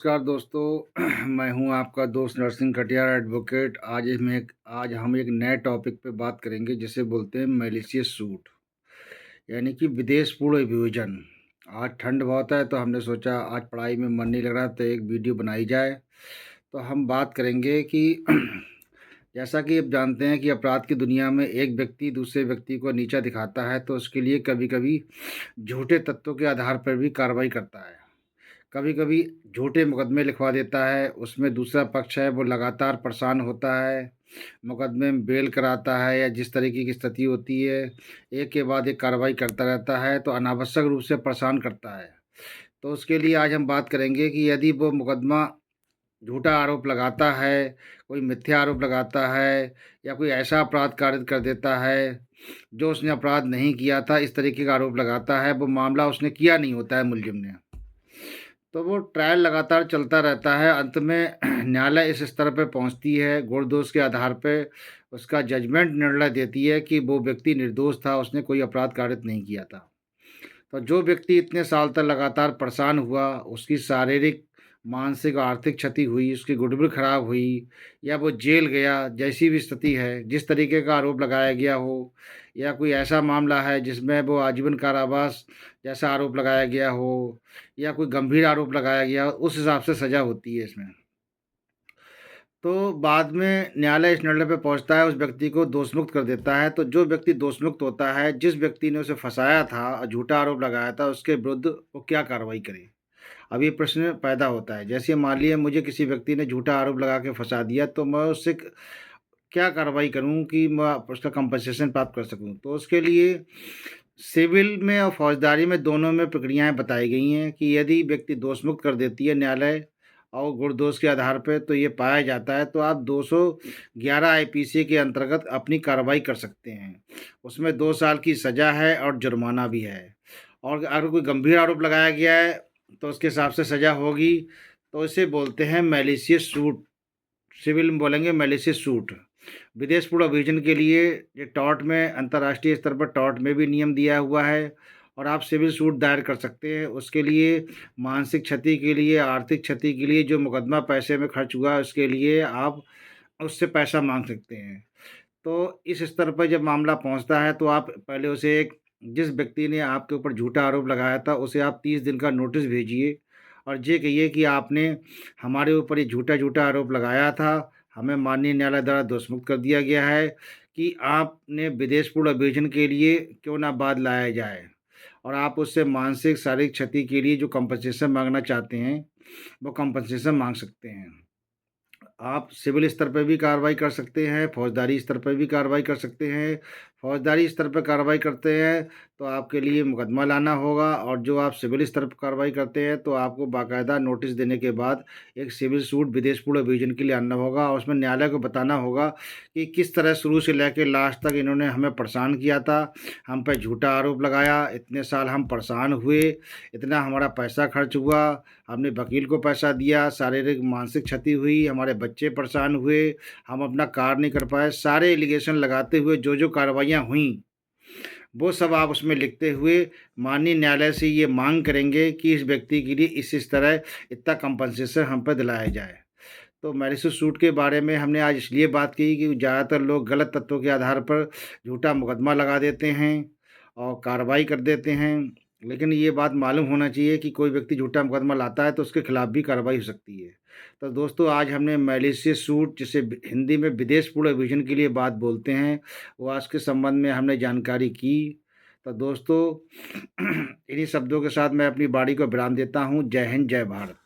नमस्कार दोस्तों। मैं हूं आपका दोस्त नरसिंह कटियार एडवोकेट। आज हम एक नए टॉपिक पे बात करेंगे जिसे बोलते हैं मैलिशियस सूट, यानी कि विदेश पूर्ण अभियोजन। आज ठंड बहुत है तो हमने सोचा आज पढ़ाई में मन नहीं लग रहा तो एक वीडियो बनाई जाए। तो हम बात करेंगे कि जैसा कि आप जानते हैं कि अपराध की दुनिया में एक व्यक्ति दूसरे व्यक्ति को नीचा दिखाता है तो उसके लिए कभी कभी झूठे तथ्यों के आधार पर भी कार्रवाई करता है। कभी कभी झूठे मुकदमे लिखवा देता है, उसमें दूसरा पक्ष है वो लगातार परेशान होता है, मुकदमे में बेल कराता है या जिस तरीके की स्थिति होती है एक के बाद एक कार्रवाई करता रहता है तो अनावश्यक रूप से परेशान करता है। तो उसके लिए आज हम बात करेंगे कि यदि वो मुकदमा झूठा आरोप लगाता है, कोई मिथ्या आरोप लगाता है या कोई ऐसा अपराध कारित कर देता है जो उसने अपराध नहीं किया था, इस तरीके का आरोप लगाता है, वो मामला उसने किया नहीं होता है मुलजिम ने, तो वो ट्रायल लगातार चलता रहता है। अंत में न्यायालय इस स्तर पे पहुंचती है, गुण दोष के आधार पे उसका जजमेंट निर्णय देती है कि वो व्यक्ति निर्दोष था, उसने कोई अपराध कारित नहीं किया था। तो जो व्यक्ति इतने साल तक लगातार परेशान हुआ, उसकी शारीरिक, मानसिक और आर्थिक क्षति हुई, उसकी गुडविल खराब हुई या वो जेल गया, जैसी भी स्थिति है, जिस तरीके का आरोप लगाया गया हो या कोई ऐसा मामला है जिसमें वो आजीवन कारावास जैसा आरोप लगाया गया हो या कोई गंभीर आरोप लगाया गया हो, उस हिसाब से सज़ा होती है इसमें। तो बाद में न्यायालय इस निर्णय पे पहुँचता है, उस व्यक्ति को दोषमुक्त कर देता है। तो जो व्यक्ति दोषमुक्त होता है, जिस व्यक्ति ने उसे फँसाया था और झूठा आरोप लगाया था, उसके विरुद्ध वो क्या कार्रवाई करे? अब ये प्रश्न पैदा होता है। जैसे मान लिया मुझे किसी व्यक्ति ने झूठा आरोप लगा के फँसा दिया, तो मैं उससे क्या कार्रवाई करूँ कि मैं उसका कंपनसेशन प्राप्त कर सकूँ? तो उसके लिए सिविल में और फौजदारी में दोनों में प्रक्रियाएँ बताई गई हैं कि यदि व्यक्ति दोषमुक्त कर देती है न्यायालय और गुण दोष के आधार पे तो ये पाया जाता है तो आप 211 आईपीसी के अंतर्गत अपनी कार्रवाई कर सकते हैं। उसमें 2 साल की सज़ा है और जुर्माना भी है। और अगर कोई गंभीर आरोप लगाया गया है तो उसके हिसाब से सज़ा होगी। तो इसे बोलते हैं मैलिशियस सूट, सिविल में बोलेंगे मैलिशियस सूट। विदेश पूर्ण अभियोजन के लिए ये टॉर्ट में अंतर्राष्ट्रीय स्तर पर टॉर्ट में भी नियम दिया हुआ है और आप सिविल सूट दायर कर सकते हैं। उसके लिए मानसिक क्षति के लिए, आर्थिक क्षति के लिए, जो मुकदमा पैसे में खर्च हुआ उसके लिए आप उससे पैसा मांग सकते हैं। तो इस स्तर पर जब मामला पहुंचता है तो आप पहले उसे एक, जिस व्यक्ति ने आपके ऊपर झूठा आरोप लगाया था उसे आप 30 दिन का नोटिस भेजिए और ये कहिए कि आपने हमारे ऊपर ये झूठा आरोप लगाया था, हमें माननीय न्यायालय द्वारा दोषमुक्त कर दिया गया है कि आपने विदेश पूर्ण अभियोजन के लिए क्यों ना बाद लाया जाए और आप उससे मानसिक शारीरिक क्षति के लिए जो कंपनसेशन मांगना चाहते हैं वो कंपनसेशन मांग सकते हैं। आप सिविल स्तर पे भी कार्रवाई कर सकते हैं, फौजदारी स्तर पे भी कार्रवाई कर सकते हैं। फौजदारी स्तर पे कार्रवाई करते हैं तो आपके लिए मुकदमा लाना होगा और जो आप सिविल स्तर पर कार्रवाई करते हैं तो आपको बाकायदा नोटिस देने के बाद एक सिविल सूट विदेश पूर्ण अभियोजन के लिए आना होगा और उसमें न्यायालय को बताना होगा कि किस तरह शुरू से लेकर लास्ट तक इन्होंने हमें परेशान किया था, हम पे झूठा आरोप लगाया, इतने साल हम परेशान हुए, इतना हमारा पैसा खर्च हुआ, हमने वकील को पैसा दिया, शारीरिक मानसिक क्षति हुई, हमारे बच्चे परेशान हुए, हम अपना कार्य नहीं कर पाए। सारे एलिगेशन लगाते हुए जो कार्रवाइयाँ हुईं, वो सब आप उसमें लिखते हुए माननीय न्यायालय से ये मांग करेंगे कि इस व्यक्ति के लिए इस तरह इतना कंपनसेशन हम पर दिलाया जाए। तो मैरिज सूट के बारे में हमने आज इसलिए बात की कि ज़्यादातर लोग गलत तथ्यों के आधार पर झूठा मुकदमा लगा देते हैं और कार्रवाई कर देते हैं। लेकिन ये बात मालूम होना चाहिए कि कोई व्यक्ति झूठा मुकदमा लाता है तो उसके खिलाफ भी कार्रवाई हो सकती है। तो दोस्तों आज हमने मैलिशियस सूट, जिसे हिंदी में विदेश पूर्ण अभियोजन के लिए बात बोलते हैं, वो आज के संबंध में हमने जानकारी की। तो दोस्तों इन्हीं शब्दों के साथ मैं अपनी वाणी को विराम देता हूँ। जय हिंद, जय भारत।